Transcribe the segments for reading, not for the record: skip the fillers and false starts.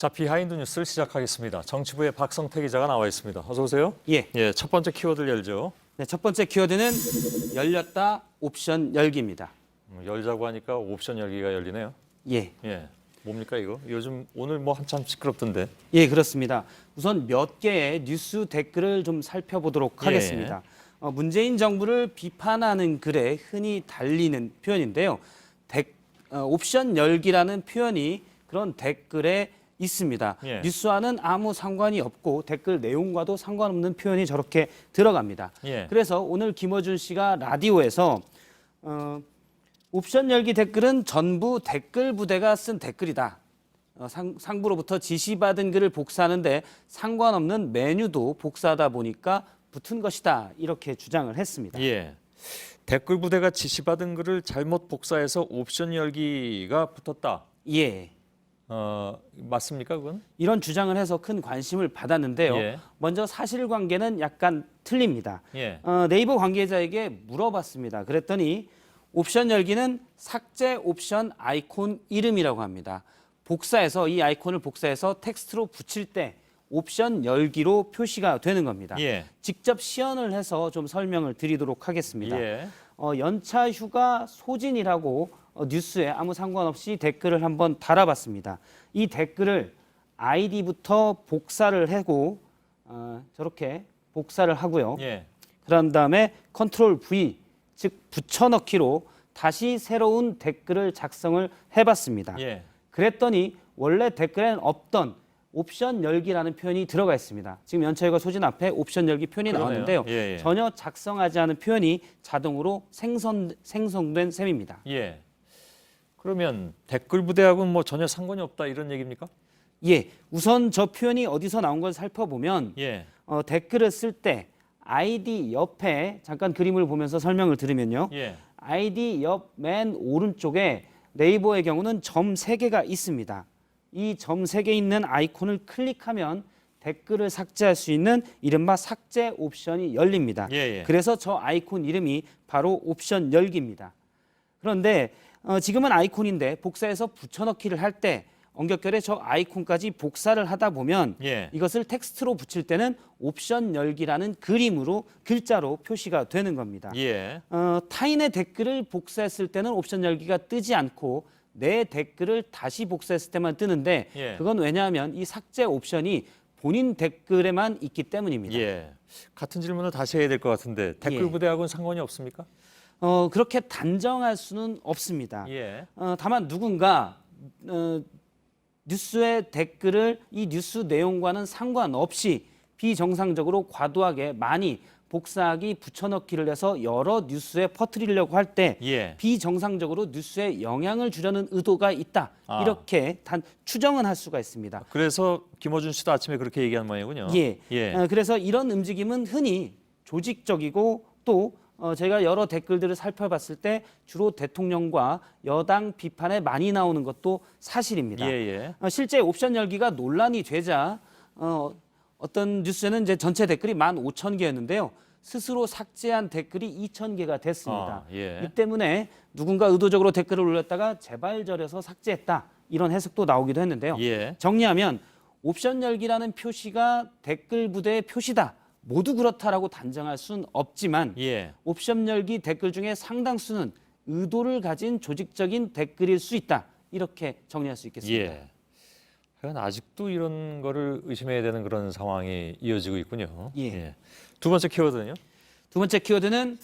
자, 비하인드 뉴스를 시작하겠습니다. 정치부의 박성태 기자가 나와 있습니다. 어서 오세요. 예. 첫 번째 키워드를 열죠. 네, 첫 번째 키워드는 열렸다 옵션 열기입니다. 열자고 하니까 옵션 열기가 열리네요. 예. 뭡니까 이거? 요즘 오늘 뭐 한참 시끄럽던데. 예, 그렇습니다. 우선 몇 개의 뉴스 댓글을 좀 살펴보도록 하겠습니다. 문재인 정부를 비판하는 글에 흔히 달리는 표현인데요. 옵션 열기라는 표현이 그런 댓글에 있습니다. 예. 뉴스와는 아무 상관이 없고 댓글 내용과도 상관없는 표현이 저렇게 들어갑니다. 예. 그래서 오늘 김어준 씨가 라디오에서 옵션 열기 댓글은 전부 댓글 부대가 쓴 댓글이다. 상부로부터 지시받은 글을 복사하는데 상관없는 메뉴도 복사하다 보니까 붙은 것이다. 이렇게 주장을 했습니다. 예. 댓글 부대가 지시받은 글을 잘못 복사해서 옵션 열기가 붙었다. 예. 맞습니까 그건? 이런 주장을 해서 큰 관심을 받았는데요. 예. 먼저 사실관계는 약간 틀립니다. 예. 네이버 관계자에게 물어봤습니다. 그랬더니 옵션 열기는 삭제 옵션 아이콘 이름이라고 합니다. 복사해서 이 아이콘을 복사해서 텍스트로 붙일 때 옵션 열기로 표시가 되는 겁니다. 예. 직접 시연을 해서 좀 설명을 드리도록 하겠습니다. 예. 연차 휴가 소진이라고 뉴스에 아무 상관없이 댓글을 한번 달아봤습니다. 이 댓글을 아이디부터 복사를 하고 저렇게 복사를 하고요. 예. 그런 다음에 컨트롤 V, 즉 붙여넣기로 다시 새로운 댓글을 작성을 해봤습니다. 예. 그랬더니 원래 댓글에는 없던 옵션 열기라는 표현이 들어가 있습니다. 지금 연차휴가 소진 앞에 옵션 열기 표현이 그러네요. 나왔는데요. 예. 전혀 작성하지 않은 표현이 자동으로 생성된 셈입니다. 예. 그러면 댓글 부대하고는 뭐 전혀 상관이 없다 이런 얘기입니까? 예, 우선 저 표현이 어디서 나온 걸 살펴보면 예. 댓글을 쓸 때 아이디 옆에 잠깐 그림을 보면서 설명을 들으면요. 예. 아이디 옆 맨 오른쪽에 네이버의 경우는 점 3개가 있습니다. 이 점 3개 있는 아이콘을 클릭하면 댓글을 삭제할 수 있는 이른바 삭제 옵션이 열립니다. 예. 그래서 저 아이콘 이름이 바로 옵션 열기입니다. 그런데 지금은 아이콘인데 복사해서 붙여넣기를 할 때 언격결에 저 아이콘까지 복사를 하다 보면 예. 이것을 텍스트로 붙일 때는 옵션 열기라는 그림으로 글자로 표시가 되는 겁니다. 예. 타인의 댓글을 복사했을 때는 옵션 열기가 뜨지 않고 내 댓글을 다시 복사했을 때만 뜨는데 예. 그건 왜냐하면 이 삭제 옵션이 본인 댓글에만 있기 때문입니다. 예. 같은 질문을 다시 해야 될 것 같은데 댓글 예. 부대하고는 상관이 없습니까? 그렇게 단정할 수는 없습니다. 예. 다만 누군가 뉴스의 댓글을 이 뉴스 내용과는 상관없이 비정상적으로 과도하게 많이 복사하기 붙여넣기를 해서 여러 뉴스에 퍼뜨리려고 할 때 예. 비정상적으로 뉴스에 영향을 주려는 의도가 있다. 이렇게 추정은 할 수가 있습니다. 그래서 김어준 씨도 아침에 그렇게 얘기한 모양이군요. 예. 예. 그래서 이런 움직임은 흔히 조직적이고 또 제가 여러 댓글들을 살펴봤을 때 주로 대통령과 여당 비판에 많이 나오는 것도 사실입니다. 예. 실제 옵션 열기가 논란이 되자 어떤 뉴스에는 이제 전체 댓글이 15,000개였는데요. 스스로 삭제한 댓글이 2,000개가 됐습니다. 예. 이 때문에 누군가 의도적으로 댓글을 올렸다가 재발절해서 삭제했다. 이런 해석도 나오기도 했는데요. 예. 정리하면 옵션 열기라는 표시가 댓글 부대의 표시다. 모두 그렇다라고 단정할 수는 없지만 예. 옵션 열기 댓글 중에 상당수는 의도를 가진 조직적인 댓글일 수 있다. 이렇게 정리할 수 있겠습니다. 예. 하여간 아직도 이런 거를 의심해야 되는 그런 상황이 이어지고 있군요. 예. 두 번째 키워드는요? 두 번째 키워드는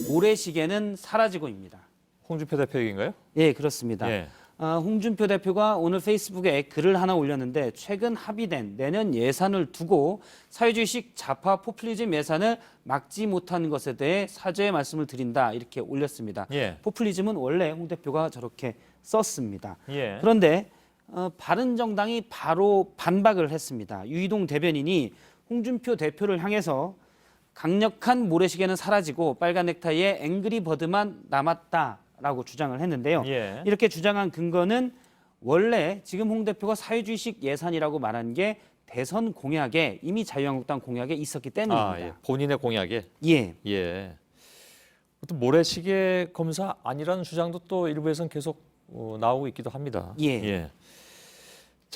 모래시계는 사라지고입니다. 홍준표 대표 얘기인가요? 예, 그렇습니다. 예. 홍준표 대표가 오늘 페이스북에 글을 하나 올렸는데 최근 합의된 내년 예산을 두고 사회주의식 좌파 포퓰리즘 예산을 막지 못한 것에 대해 사죄의 말씀을 드린다 이렇게 올렸습니다. 예. 포퓰리즘은 원래 홍 대표가 저렇게 썼습니다. 예. 그런데 바른정당이 바로 반박을 했습니다. 유이동 대변인이 홍준표 대표를 향해서 강력한 모래시계는 사라지고 빨간 넥타이에 앵그리 버드만 남았다라고 주장을 했는데요. 예. 이렇게 주장한 근거는 원래 지금 홍 대표가 사회주의식 예산이라고 말한 게 대선 공약에 이미 자유한국당 공약에 있었기 때문입니다. 예. 본인의 공약에. 예. 예. 또 모래시계 검사 아니라는 주장도 또 일부에서는 계속 나오고 있기도 합니다. 예.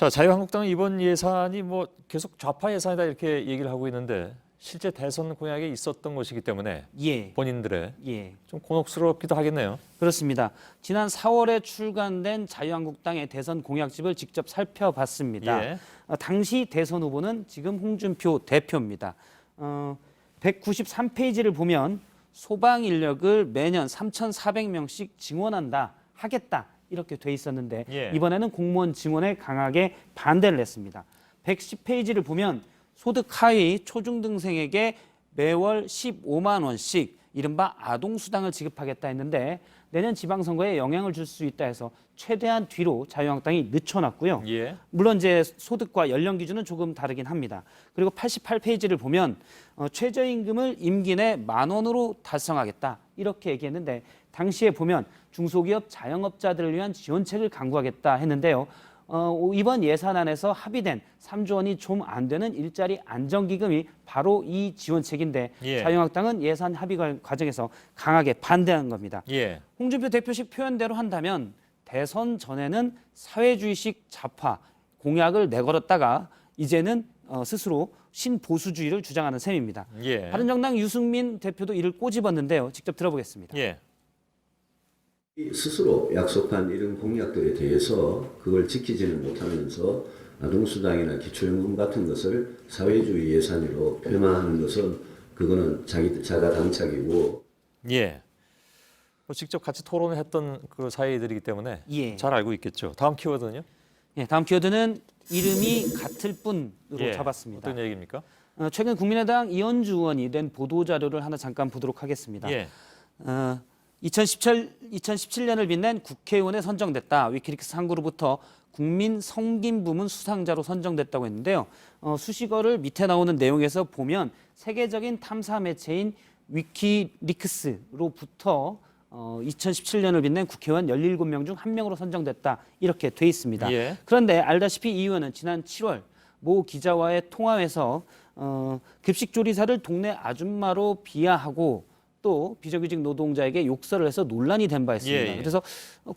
자, 자유한국당은 이번 예산이 뭐 계속 좌파 예산이다 이렇게 얘기를 하고 있는데 실제 대선 공약에 있었던 것이기 때문에 예. 본인들의 예. 좀 곤혹스럽기도 하겠네요. 그렇습니다. 지난 4월에 출간된 자유한국당의 대선 공약집을 직접 살펴봤습니다. 예. 당시 대선 후보는 지금 홍준표 대표입니다. 193페이지를 보면 소방 인력을 매년 3,400명씩 증원한다, 하겠다 이렇게 돼 있었는데 예. 이번에는 공무원 증원에 강하게 반대를 했습니다. 110페이지를 보면 소득 하위 초중등생에게 매월 15만 원씩 이른바 아동수당을 지급하겠다 했는데 내년 지방선거에 영향을 줄 수 있다 해서 최대한 뒤로 자유한국당이 늦춰놨고요. 예. 물론 이제 소득과 연령 기준은 조금 다르긴 합니다. 그리고 88페이지를 보면 최저임금을 임기 내 10,000원으로 달성하겠다 이렇게 얘기했는데 당시에 보면 중소기업 자영업자들을 위한 지원책을 강구하겠다 했는데요. 이번 예산안에서 합의된 3조 원이 좀 안 되는 일자리 안정기금이 바로 이 지원책인데 예. 자유한국당은 예산 합의 과정에서 강하게 반대한 겁니다. 예. 홍준표 대표식 표현대로 한다면 대선 전에는 사회주의식 좌파 공약을 내걸었다가 이제는 스스로 신보수주의를 주장하는 셈입니다. 예. 바른정당 유승민 대표도 이를 꼬집었는데요. 직접 들어보겠습니다. 예. 스스로 약속한 이런 공약들에 대해서 그걸 지키지는 못하면서 아동수당이나 기초연금 같은 것을 사회주의 예산으로 표현하는 것은 그거는 자가 당착이고. 예. 뭐 직접 같이 토론을 했던 그 사이들이기 때문에 예. 잘 알고 있겠죠. 다음 키워드는요? 예, 다음 키워드는 이름이 같을 뿐으로 예. 잡았습니다. 어떤 얘기입니까? 최근 국민의당 이현주 의원이 낸 보도자료를 하나 잠깐 보도록 하겠습니다. 예. 2017년을 빛낸 국회의원에 선정됐다. 위키리크스 항구로부터 국민 성김 부문 수상자로 선정됐다고 했는데요. 수식어를 밑에 나오는 내용에서 보면 세계적인 탐사 매체인 위키리크스로부터 2017년을 빛낸 국회의원 17명 중 1명으로 선정됐다. 이렇게 돼 있습니다. 예. 그런데 알다시피 이 의원은 지난 7월 모 기자와의 통화에서 급식조리사를 동네 아줌마로 비하하고 또 비정규직 노동자에게 욕설을 해서 논란이 된 바 있습니다. 예, 예. 그래서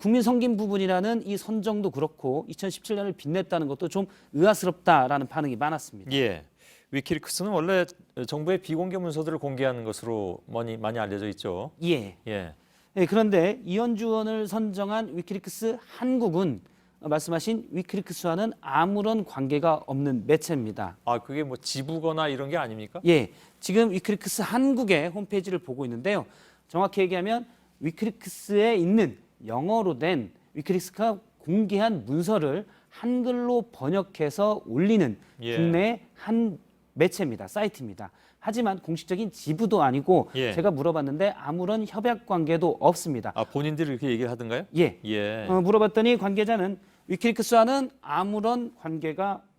국민 성김 부분이라는 이 선정도 그렇고 2017년을 빛냈다는 것도 좀 의아스럽다라는 반응이 많았습니다. 예. 위키리크스는 원래 정부의 비공개 문서들을 공개하는 것으로 많이 알려져 있죠. 예. 예. 네, 그런데 이현주 의원을 선정한 위키리크스 한국은 말씀하신 위키리크스와는 아무런 관계가 없는 매체입니다. 아, 그게 뭐 지부거나 이런 게 아닙니까? 예, 지금 위키리크스 한국의 홈페이지를 보고 있는데요. 정확히 얘기하면 위키리크스에 있는 영어로 된 위키리크스가 공개한 문서를 한글로 번역해서 올리는 예. 국내 한 매체입니다. 사이트입니다. 하지만 공식적인 지부도 아니고 예. 제가 물어봤는데 아무런 협약 관계도 없습니다. 아, 본인들이 이렇게 얘기를 하던가요? 예. 예. 물어봤더니 관계자는 위키리크스와는 아무런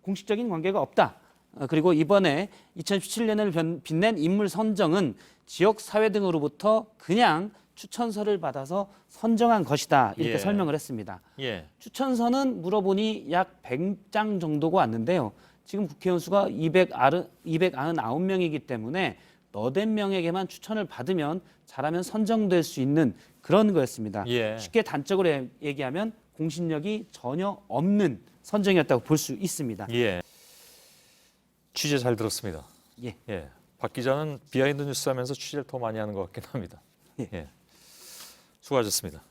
공식적인 관계가 없다. 그리고 이번에 2017년을 빛낸 인물 선정은 지역 사회 등으로부터 그냥 추천서를 받아서 선정한 것이다. 이렇게 예. 설명을 했습니다. 예. 추천서는 물어보니 약 100장 정도가 왔는데요. 지금 국회의원 수가 299명이기 때문에 너댓 명에게만 추천을 받으면 잘하면 선정될 수 있는 그런 거였습니다. 예. 쉽게 단적으로 얘기하면 공신력이 전혀 없는 선정이었다고 볼 수 있습니다. 예. 취재 잘 들었습니다. 예. 예. 박 기자는 비하인드 뉴스 하면서 취재를 더 많이 하는 것 같긴 합니다. 예. 예. 수고하셨습니다.